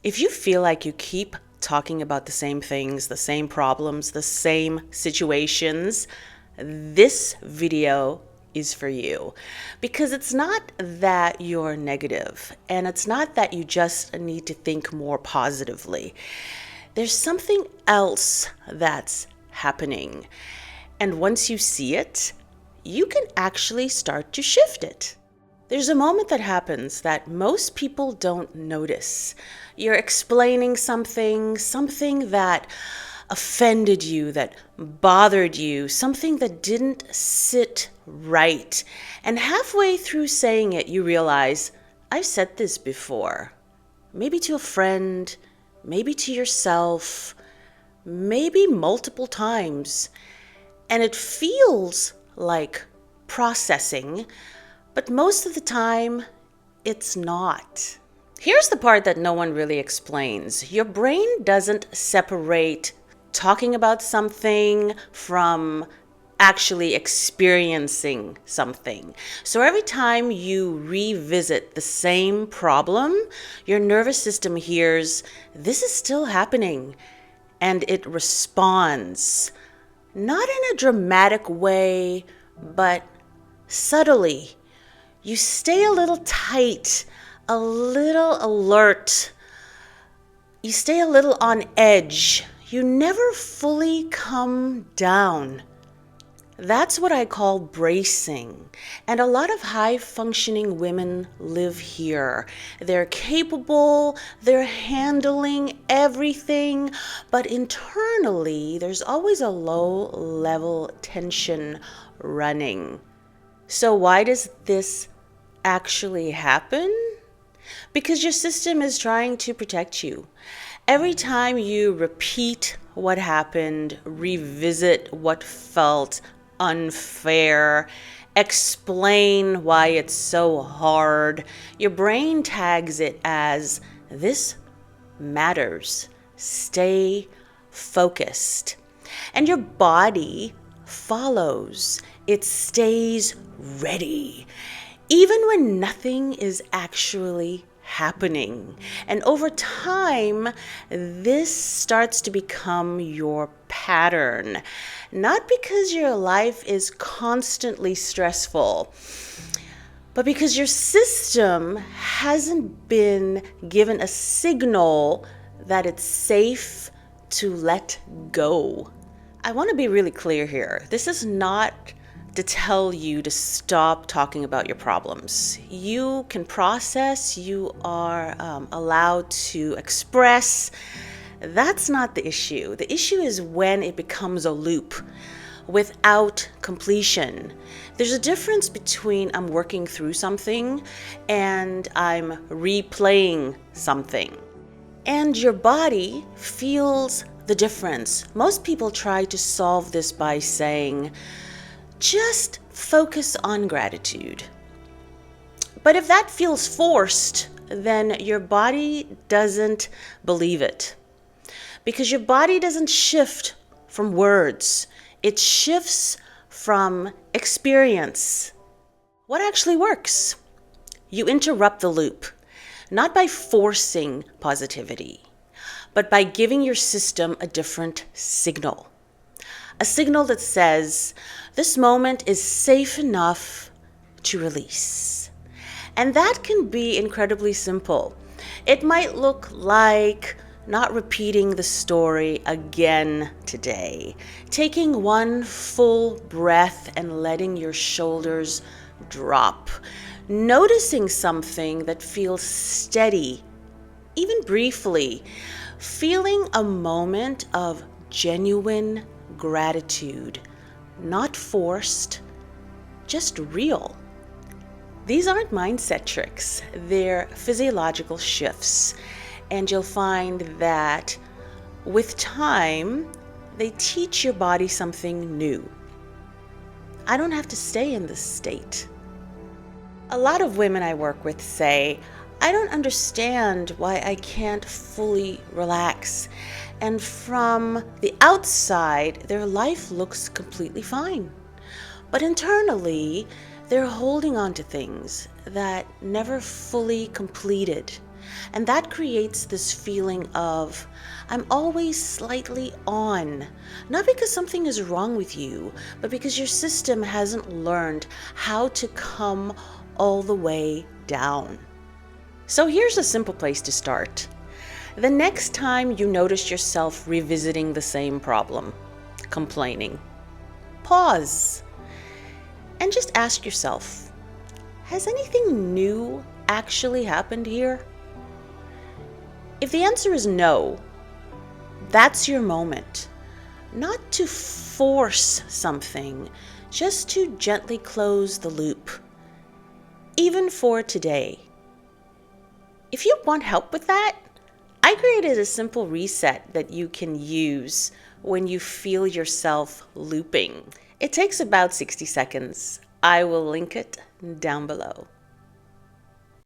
If you feel like you keep talking about the same things, the same problems, the same situations, this video is for you. Because it's not that you're negative, and it's not that you just need to think more positively. There's something else that's happening. And once you see it, you can actually start to shift it. There's a moment that happens that most people don't notice. You're explaining something that offended you, that bothered you, something that didn't sit right. And halfway through saying it, you realize, I've said this before. Maybe to a friend, maybe to yourself, maybe multiple times. And it feels like processing, but most of the time, it's not. Here's the part that no one really explains. Your brain doesn't separate talking about something from actually experiencing something. So every time you revisit the same problem, your nervous system hears, this is still happening, and it responds. Not in a dramatic way, but subtly. You stay a little tight, a little alert. You stay a little on edge. You never fully come down. That's what I call bracing. And a lot of high-functioning women live here. They're capable, they're handling everything, but internally, there's always a low-level tension running. So why does this actually happen? Because your system is trying to protect you. Every time you repeat what happened, revisit what felt unfair, explain why it's so hard, your brain tags it as, this matters. Stay focused. And your body follows. It stays ready, even when nothing is actually happening. And over time, this starts to become your pattern. Not because your life is constantly stressful, but because your system hasn't been given a signal that it's safe to let go. I want to be really clear here. This is not to tell you to stop talking about your problems. You can process, you are allowed to express. That's not the issue. The issue is when it becomes a loop without completion. There's a difference between I'm working through something and I'm replaying something. And your body feels the difference. Most people try to solve this by saying, just focus on gratitude. But if that feels forced, then your body doesn't believe it. Because your body doesn't shift from words. It shifts from experience. What actually works? You interrupt the loop, not by forcing positivity, but by giving your system a different signal. A signal that says, this moment is safe enough to release. And that can be incredibly simple. It might look like not repeating the story again today, taking one full breath and letting your shoulders drop, noticing something that feels steady, even briefly, feeling a moment of genuine gratitude, not forced, just real. These aren't mindset tricks, they're physiological shifts. And you'll find that with time, they teach your body something new. I don't have to stay in this state. A lot of women I work with say, I don't understand why I can't fully relax. And from the outside, their life looks completely fine. But internally, they're holding on to things that never fully completed. And that creates this feeling of, I'm always slightly on. Not because something is wrong with you, but because your system hasn't learned how to come all the way down. So here's a simple place to start. The next time you notice yourself revisiting the same problem, complaining, pause and just ask yourself, has anything new actually happened here? If the answer is no, that's your moment. Not to force something, just to gently close the loop, even for today. If you want help with that, I created a simple reset that you can use when you feel yourself looping. It takes about 60 seconds. I will link it down below.